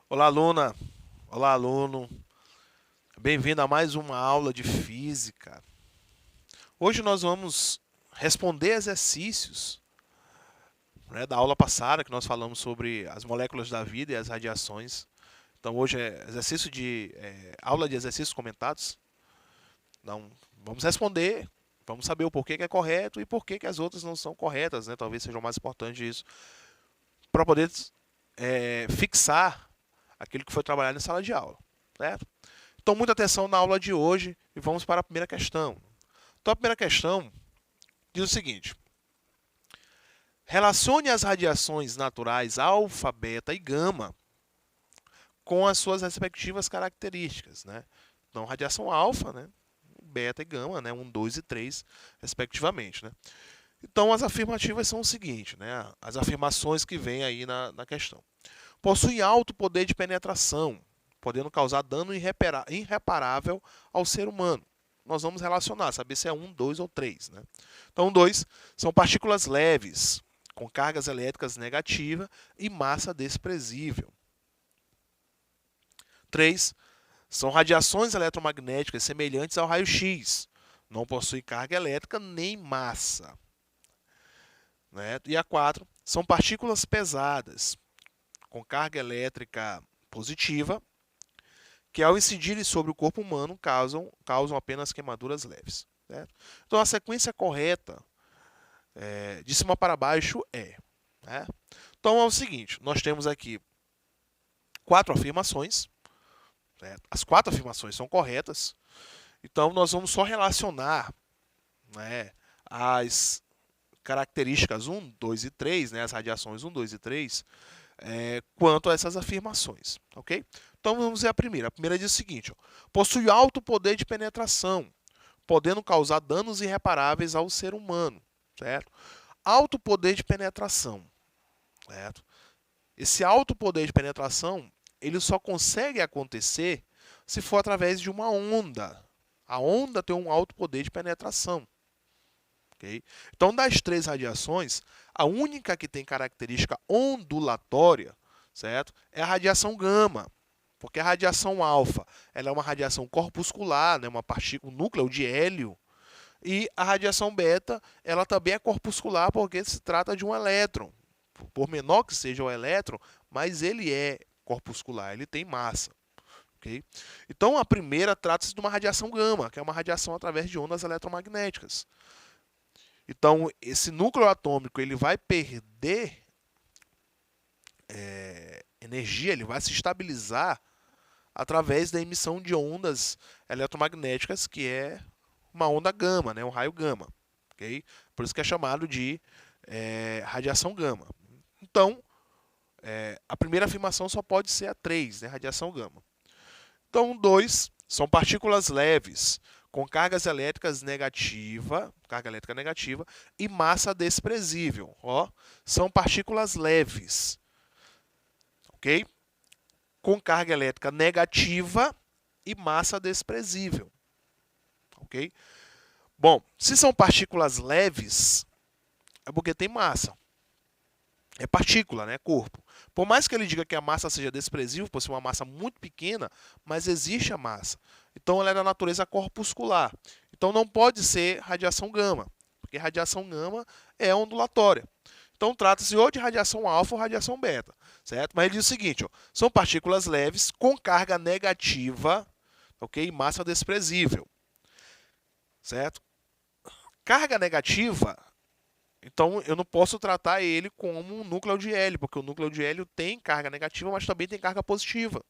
Olá, aluna. Olá, aluno. Bem-vindo a mais uma aula de física. Hoje nós vamos responder exercícios, né, da aula passada, que nós falamos sobre as moléculas da vida e as radiações. Então, hoje é aula de exercícios comentados. Então, vamos responder, vamos saber o porquê que é correto e por que as outras não são corretas, né? Talvez seja o mais importante isso, para poder fixar aquilo que foi trabalhado em sala de aula, certo? Então, muita atenção na aula de hoje e vamos para a primeira questão. Então, a primeira questão diz o seguinte: relacione as radiações naturais alfa, beta e gama com as suas respectivas características, né? Então, radiação alfa, né? Beta e gama, né? 1, 2 e 3, respectivamente, né? Então, as afirmativas são o seguinte, né? As afirmações que vêm aí na questão. Possui alto poder de penetração, podendo causar dano irreparável ao ser humano. Nós vamos relacionar, saber se é 1, 2 ou 3. Né? Então, 2 são partículas leves, com cargas elétricas negativas e massa desprezível. 3 são radiações eletromagnéticas semelhantes ao raio-x. Não possui carga elétrica nem massa. Né? E a 4 são partículas pesadas, com carga elétrica positiva, que ao incidirem sobre o corpo humano causam apenas queimaduras leves. Certo? Então a sequência correta de cima para baixo é. Né? Então é o seguinte, nós temos aqui 4 afirmações. Certo? As 4 afirmações são corretas. Então nós vamos só relacionar, né, as características 1, 2 e 3, né, as radiações 1, 2 e 3, quanto a essas afirmações. Ok? Então vamos ver a primeira. A primeira diz o seguinte: ó, possui alto poder de penetração, podendo causar danos irreparáveis ao ser humano. Certo? Alto poder de penetração. Certo? Esse alto poder de penetração ele só consegue acontecer se for através de uma onda. A onda tem um alto poder de penetração. Okay? Então, das 3 radiações, a única que tem característica ondulatória, certo, é a radiação gama. Porque a radiação alfa ela é uma radiação corpuscular, né, uma partícula, um núcleo de hélio. E a radiação beta ela também é corpuscular porque se trata de um elétron. Por menor que seja o elétron, mas ele é corpuscular, ele tem massa. Okay? Então, a primeira trata-se de uma radiação gama, que é uma radiação através de ondas eletromagnéticas. Então, esse núcleo atômico ele vai perder energia, ele vai se estabilizar através da emissão de ondas eletromagnéticas, que é uma onda gama, né? Um raio gama. Okay? Por isso que é chamado de radiação gama. Então, a primeira afirmação só pode ser a 3, né? Radiação gama. Então, 2 são partículas leves, com carga elétrica negativa e massa desprezível. Ó, são partículas leves, ok? Com carga elétrica negativa e massa desprezível, ok? Bom, se são partículas leves, é porque tem massa. É partícula, né? Corpo. Por mais que ele diga que a massa seja desprezível, por ser uma massa muito pequena, mas existe a massa. Então, ela é da natureza corpuscular. Então, não pode ser radiação gama, porque radiação gama é ondulatória. Então, trata-se ou de radiação alfa ou radiação beta, certo? Mas ele diz o seguinte, ó, são partículas leves com carga negativa, ok? E massa desprezível, certo? Carga negativa, então eu não posso tratar ele como um núcleo de hélio, porque o núcleo de hélio tem carga negativa, mas também tem carga positiva.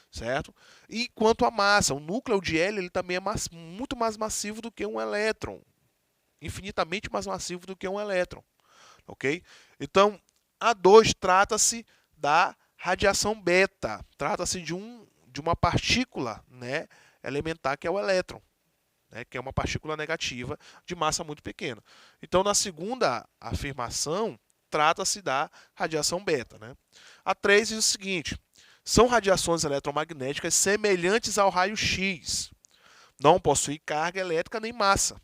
Certo? E quanto à massa, o núcleo de hélio ele também é muito mais massivo do que um elétron. Infinitamente mais massivo do que um elétron. Ok? Então, a 2 trata-se da radiação beta. Trata-se de uma partícula, né, elementar, que é o elétron. Né, que é uma partícula negativa de massa muito pequena. Então, na segunda afirmação, trata-se da radiação beta. Né? A 3 diz o seguinte: São radiações eletromagnéticas semelhantes ao raio-x. Não possui carga elétrica nem massa,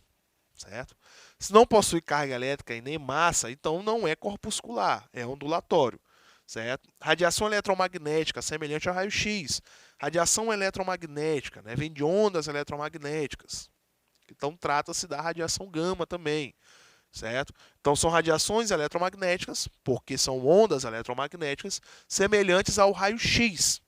certo? Se não possui carga elétrica e nem massa, então não é corpuscular, é ondulatório, certo? Radiação eletromagnética semelhante ao raio-x. Radiação eletromagnética, né, vem de ondas eletromagnéticas. Então trata-se da radiação gama também, certo? Então são radiações eletromagnéticas, porque são ondas eletromagnéticas semelhantes ao raio-x.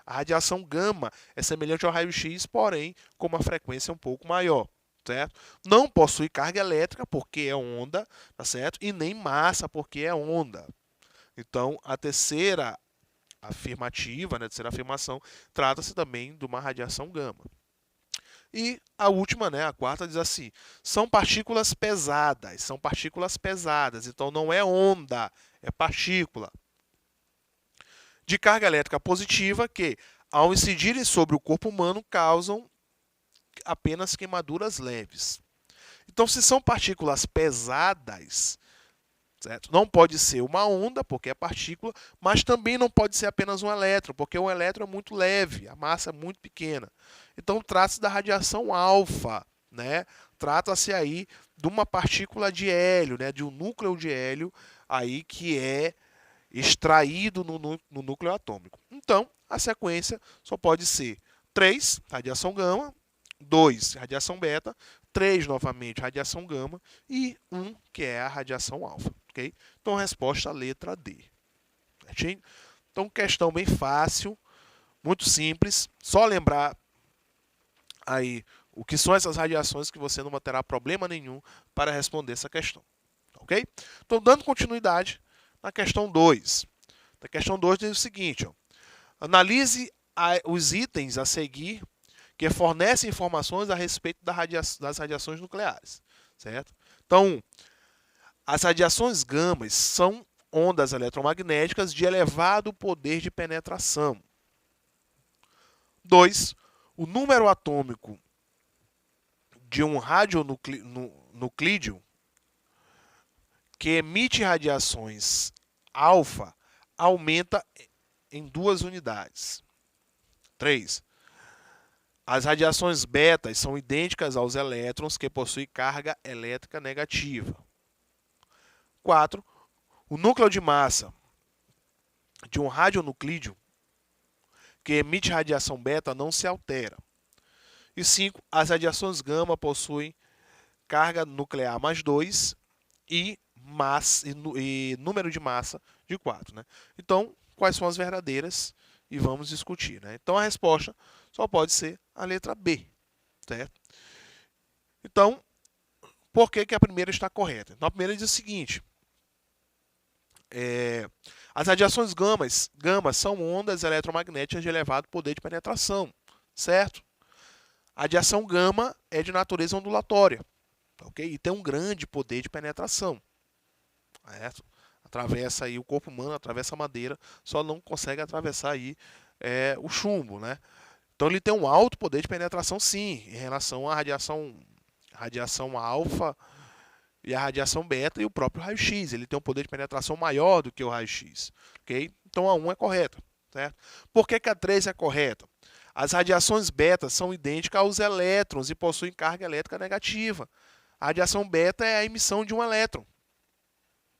A radiação gama é semelhante ao raio-x, porém com uma frequência um pouco maior, certo? Não possui carga elétrica porque é onda, tá certo? E nem massa porque é onda. Então a terceira afirmativa, né, a terceira afirmação, trata-se também de uma radiação gama. E a última, né, a quarta, diz assim: são partículas pesadas, então não é onda, é partícula. De carga elétrica positiva que, ao incidirem sobre o corpo humano, causam apenas queimaduras leves. Então, se são partículas pesadas, certo? Não pode ser uma onda, porque é partícula, mas também não pode ser apenas um elétron, porque um elétron é muito leve, a massa é muito pequena. Então, trata-se da radiação alfa, né? Trata-se aí de uma partícula de hélio, né? De um núcleo de hélio aí que é extraído no núcleo atômico. Então, a sequência só pode ser 3, radiação gama, 2, radiação beta, 3 novamente, radiação gama, e 1, que é a radiação alfa. Okay? Então, resposta letra D. Certinho? Então, questão bem fácil, muito simples. Só lembrar aí o que são essas radiações que você não terá problema nenhum para responder essa questão. Ok? Então, dando continuidade na questão 2. A questão 2 diz o seguinte: ó, analise os itens a seguir que fornecem informações a respeito das radiações nucleares. Certo? Então, as radiações gamas são ondas eletromagnéticas de elevado poder de penetração. 2. O número atômico de um radionuclídeo que emite radiações alfa aumenta em 2 unidades. 3. As radiações betas são idênticas aos elétrons que possuem carga elétrica negativa. 4. O núcleo de massa de um radionuclídeo que emite radiação beta não se altera. E 5. As radiações gama possuem carga nuclear mais 2 e número de massa de 4. Né? Então, quais são as verdadeiras? E vamos discutir. Né? Então, a resposta só pode ser a letra B. Certo? Então, por que a primeira está correta? Então, a primeira diz o seguinte: as radiações gama são ondas eletromagnéticas de elevado poder de penetração. Certo? A radiação gama é de natureza ondulatória. Okay? E tem um grande poder de penetração. Certo? Atravessa aí o corpo humano, atravessa a madeira, só não consegue atravessar aí o chumbo, né? Então ele tem um alto poder de penetração, sim, em relação à radiação alfa e a radiação beta e o próprio raio-x. Ele tem um poder de penetração maior do que o raio-x, ok? Então a 1 é correta, certo? Por que a 3 é correta? As radiações beta são idênticas aos elétrons e possuem carga elétrica negativa. A radiação beta é a emissão de um elétron.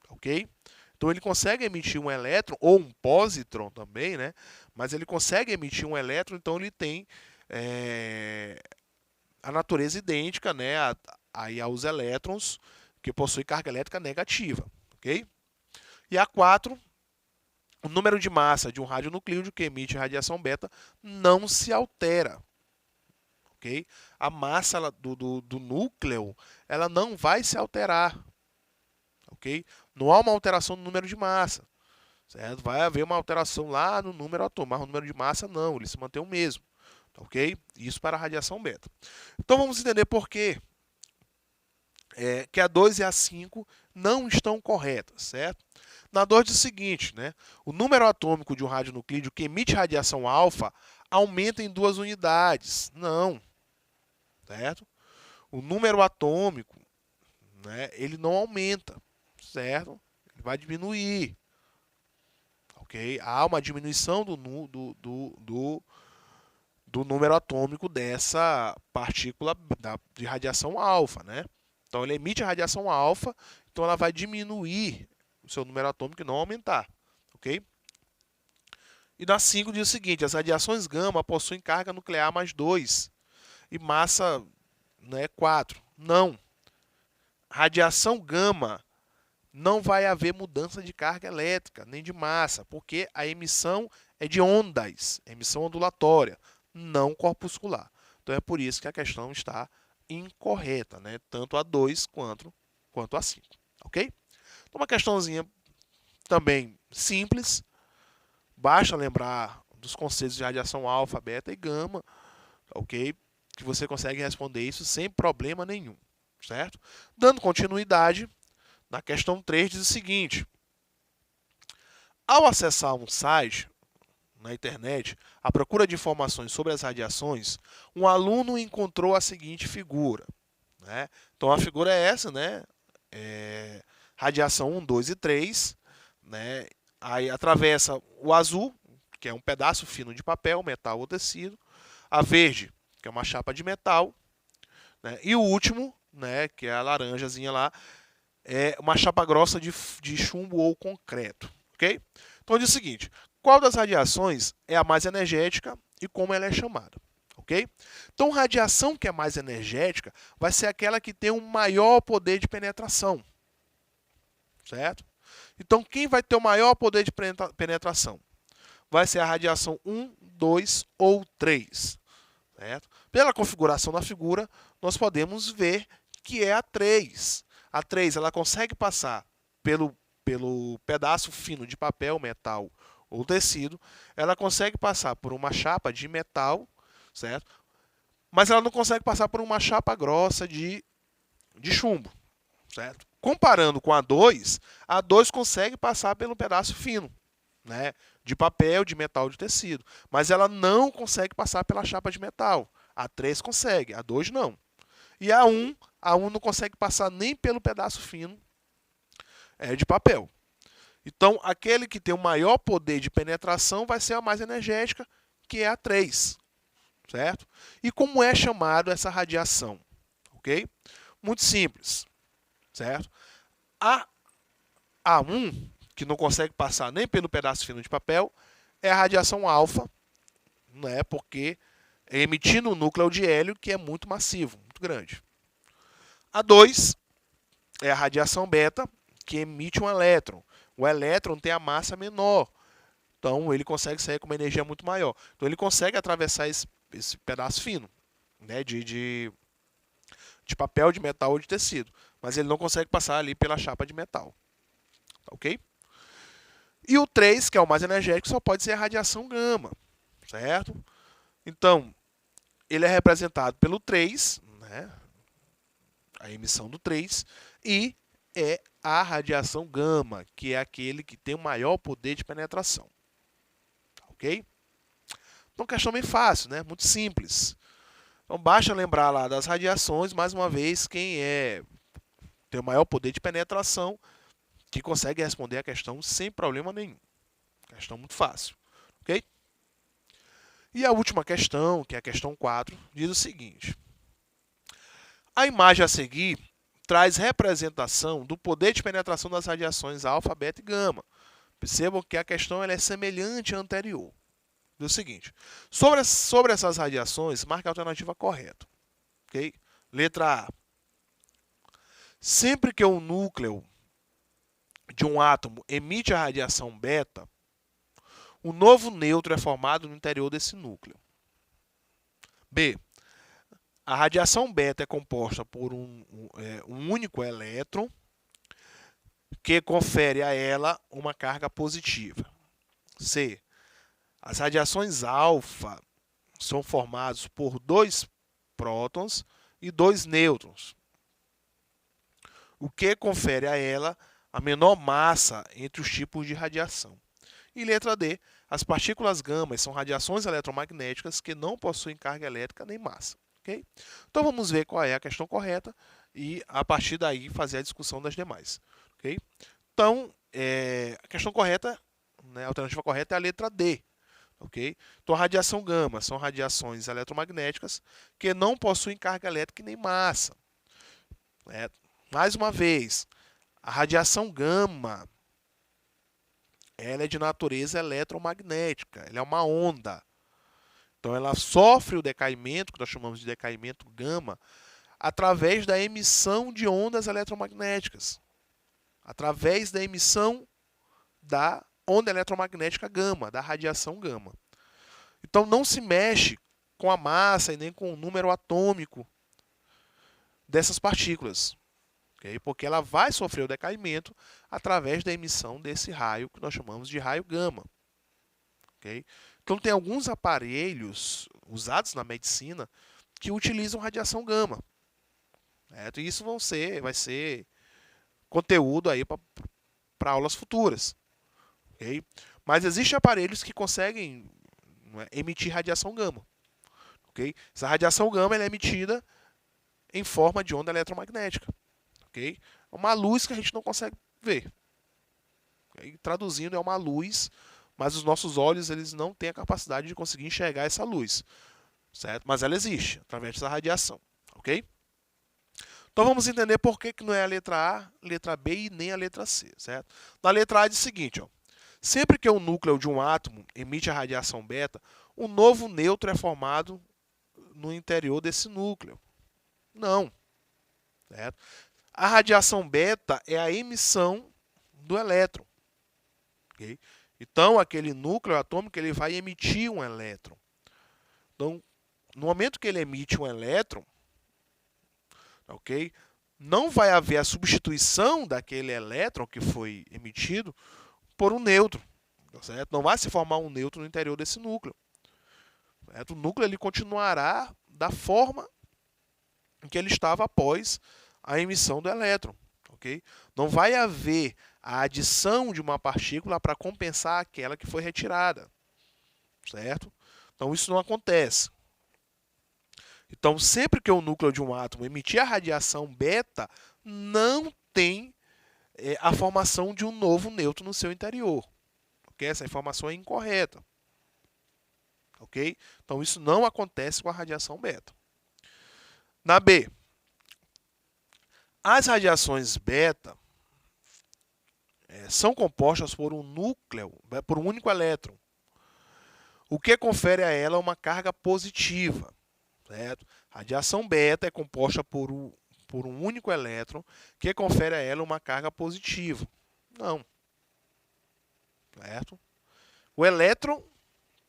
Ok? Então ele consegue emitir um elétron, ou um positron também, né? Mas ele consegue emitir um elétron, então ele tem a natureza idêntica, né, aí aos elétrons que possuem carga elétrica negativa. Ok? E a 4, o número de massa de um radionuclídeo que emite radiação beta não se altera. Ok? A massa do núcleo ela não vai se alterar. Ok? Não há uma alteração no número de massa. Certo? Vai haver uma alteração lá no número atômico, mas o número de massa não, ele se mantém o mesmo. Ok? Isso para a radiação beta. Então vamos entender por quê que a 2 e a 5 não estão corretas, certo? Na 2 diz o seguinte, né? O número atômico de um radionuclídeo que emite radiação alfa aumenta em 2 unidades. Não. Certo? O número atômico, né, ele não aumenta, certo? Ele vai diminuir. ok? Há uma diminuição do número atômico dessa partícula de radiação alfa, né? Então, ele emite a radiação alfa, então ela vai diminuir o seu número atômico e não aumentar, ok? E na 5 diz o seguinte: as radiações gama possuem carga nuclear mais 2 e massa, né, 4. Não. Radiação gama não vai haver mudança de carga elétrica, nem de massa, porque a emissão é de ondas, emissão ondulatória, não corpuscular. Então é por isso que a questão está incorreta, né? Tanto a 2 quanto a 5, ok? Então uma questãozinha também simples, basta lembrar dos conceitos de radiação alfa, beta e gama, ok? Que você consegue responder isso sem problema nenhum, certo? Dando continuidade, na questão 3 diz o seguinte: ao acessar um site na internet à procura de informações sobre as radiações, um aluno encontrou a seguinte figura, né? Então a figura é essa, né? Radiação 1, 2 e 3, né? Aí atravessa o azul, que é um pedaço fino de papel, metal ou tecido, a verde, que é uma chapa de metal, né? E o último, né, que é a laranjazinha lá, é uma chapa grossa de chumbo ou concreto, ok? Então diz o seguinte: qual das radiações é a mais energética e como ela é chamada, ok? Então radiação que é mais energética vai ser aquela que tem um maior poder de penetração, certo? Então quem vai ter o maior poder de penetração? Vai ser a radiação 1, 2 ou 3, certo? Pela configuração da figura, nós podemos ver que é a 3. A 3 ela consegue passar pelo pedaço fino de papel, metal ou tecido, ela consegue passar por uma chapa de metal, certo? Mas ela não consegue passar por uma chapa grossa de chumbo, certo? Comparando com a 2 consegue passar pelo pedaço fino, né, de papel, de metal, de tecido, mas ela não consegue passar pela chapa de metal. A 3 consegue, a 2 não. E a 1 não consegue passar nem pelo pedaço fino de papel. Então, aquele que tem o maior poder de penetração vai ser a mais energética, que é a 3, certo? E como é chamado essa radiação? Ok? Muito simples, certo? A A1, que não consegue passar nem pelo pedaço fino de papel, é a radiação alfa, né? Porque é emitindo um núcleo de hélio que é muito massivo, muito grande. A 2 é a radiação beta, que emite um elétron. O elétron tem a massa menor, então ele consegue sair com uma energia muito maior. Então ele consegue atravessar esse pedaço fino, né, de papel, de metal ou de tecido, mas ele não consegue passar ali pela chapa de metal. Ok? E o 3, que é o mais energético, só pode ser a radiação gama, certo? Então, ele é representado pelo 3, né, a emissão do 3, e é a radiação gama, que é aquele que tem o maior poder de penetração. Ok? Então, questão bem fácil, né? Muito simples. Então, basta lembrar lá das radiações, mais uma vez, quem tem o maior poder de penetração, que consegue responder a questão sem problema nenhum. Questão muito fácil. Ok? E a última questão, que é a questão 4, diz o seguinte: a imagem a seguir traz representação do poder de penetração das radiações alfa, beta e gama. Percebam que a questão ela é semelhante à anterior. Diz o seguinte: sobre essas radiações, marque a alternativa correta. Okay? Letra A. Sempre que o núcleo de um átomo emite a radiação beta, um novo nêutron é formado no interior desse núcleo. B. A radiação beta é composta por um único elétron que confere a ela uma carga positiva. C. As radiações alfa são formadas por 2 prótons e 2 nêutrons, o que confere a ela a menor massa entre os tipos de radiação. E letra D. As partículas gama são radiações eletromagnéticas que não possuem carga elétrica nem massa. Okay? Então vamos ver qual é a questão correta e a partir daí fazer a discussão das demais. Okay? Então, a questão correta né, a alternativa correta é a letra D. Ok? Então, a radiação gama são radiações eletromagnéticas que não possuem carga elétrica e nem massa. Né? Mais uma vez, a radiação gama ela é de natureza eletromagnética, ela é uma onda. Então, ela sofre o decaimento, que nós chamamos de decaimento gama, através da emissão de ondas eletromagnéticas. Através da emissão da onda eletromagnética gama, da radiação gama. Então, não se mexe com a massa e nem com o número atômico dessas partículas, okay? Porque ela vai sofrer o decaimento através da emissão desse raio que nós chamamos de raio gama. Okay? Então, tem alguns aparelhos usados na medicina que utilizam radiação gama. Certo? E isso vai ser conteúdo aí para aulas futuras. Okay? Mas existem aparelhos que conseguem emitir radiação gama. Okay? Essa radiação gama ela é emitida em forma de onda eletromagnética. Okay? É uma luz que a gente não consegue ver. Okay? Traduzindo, é uma luz, mas os nossos olhos eles não têm a capacidade de conseguir enxergar essa luz. Certo? Mas ela existe, através dessa radiação. Ok? Então vamos entender por que não é a letra A, letra B e nem a letra C. Certo? Na letra A diz o seguinte, ó, sempre que o núcleo de um átomo emite a radiação beta, um novo nêutron é formado no interior desse núcleo. Não. Certo? A radiação beta é a emissão do elétron. Okay? Então, aquele núcleo atômico ele vai emitir um elétron. Então, no momento que ele emite um elétron, okay, não vai haver a substituição daquele elétron que foi emitido por um nêutron. Certo? Não vai se formar um nêutron no interior desse núcleo. Certo? O núcleo ele continuará da forma em que ele estava após a emissão do elétron. Okay? Não vai haver a adição de uma partícula para compensar aquela que foi retirada. Certo? Então, isso não acontece. Então, sempre que o núcleo de um átomo emitir a radiação beta, não tem a formação de um novo nêutron no seu interior. Okay? Essa informação é incorreta. Okay? Então, isso não acontece com a radiação beta. Na B, as radiações beta são compostas por um núcleo, por um único elétron, o que confere a ela uma carga positiva. Certo? Radiação beta é composta por um único elétron, que confere a ela uma carga positiva. Não. Certo? O elétron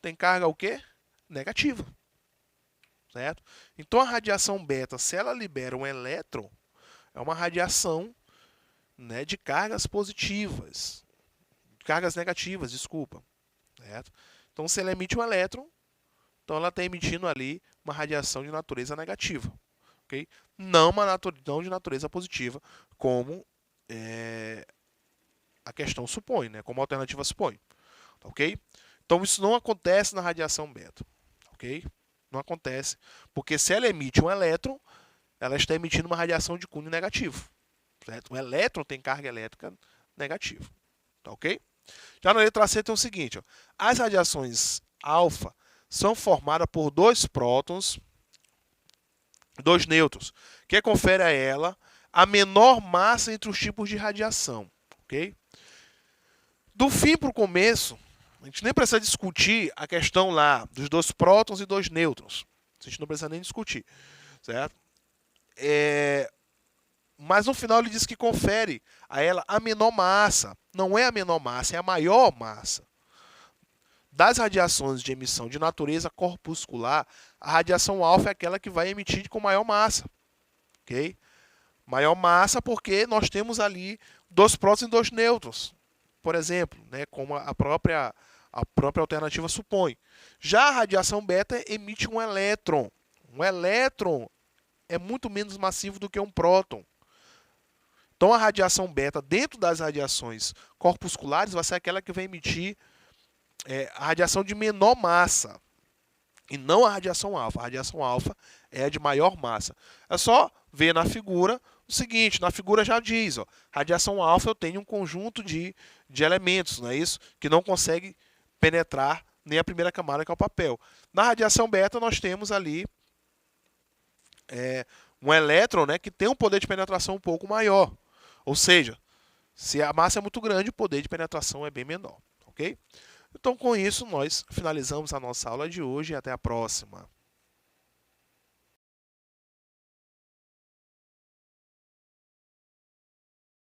tem carga o quê? Negativa. Certo? Então, a radiação beta, se ela libera um elétron, é uma radiação, né, de cargas positivas. Cargas negativas, desculpa. Certo? Então, se ela emite um elétron, então ela está emitindo ali uma radiação de natureza negativa. Okay? Não de natureza positiva, como a questão supõe, né? Como a alternativa supõe. Okay? Então, isso não acontece na radiação beta. Okay? Não acontece, porque se ela emite um elétron, ela está emitindo uma radiação de cunho negativo. Certo? O elétron tem carga elétrica negativa. Tá ok? Já na letra C tem o seguinte, ó, as radiações alfa são formadas por dois prótons, dois nêutrons, que confere a ela a menor massa entre os tipos de radiação. Okay? Do fim para o começo, a gente nem precisa discutir a questão lá dos dois prótons e dois nêutrons. A gente não precisa nem discutir. Certo? Mas no final ele diz que confere a ela a menor massa. Não é a menor massa, é a maior massa. Das radiações de emissão de natureza corpuscular, a radiação alfa é aquela que vai emitir com maior massa. Okay? Maior massa porque nós temos ali dois prótons e dois nêutrons, por exemplo, né, como a própria alternativa supõe. Já a radiação beta emite um elétron. Um elétron é muito menos massivo do que um próton. Então, a radiação beta, dentro das radiações corpusculares, vai ser aquela que vai emitir a radiação de menor massa. E não a radiação alfa. A radiação alfa é a de maior massa. É só ver na figura o seguinte, na figura já diz, ó, radiação alfa eu tenho um conjunto de elementos, não é isso? Que não consegue penetrar nem a primeira camada, que é o papel. Na radiação beta nós temos ali um elétron, né, que tem um poder de penetração um pouco maior. Ou seja, se a massa é muito grande, o poder de penetração é bem menor, ok? Então, com isso, nós finalizamos a nossa aula de hoje e até a próxima.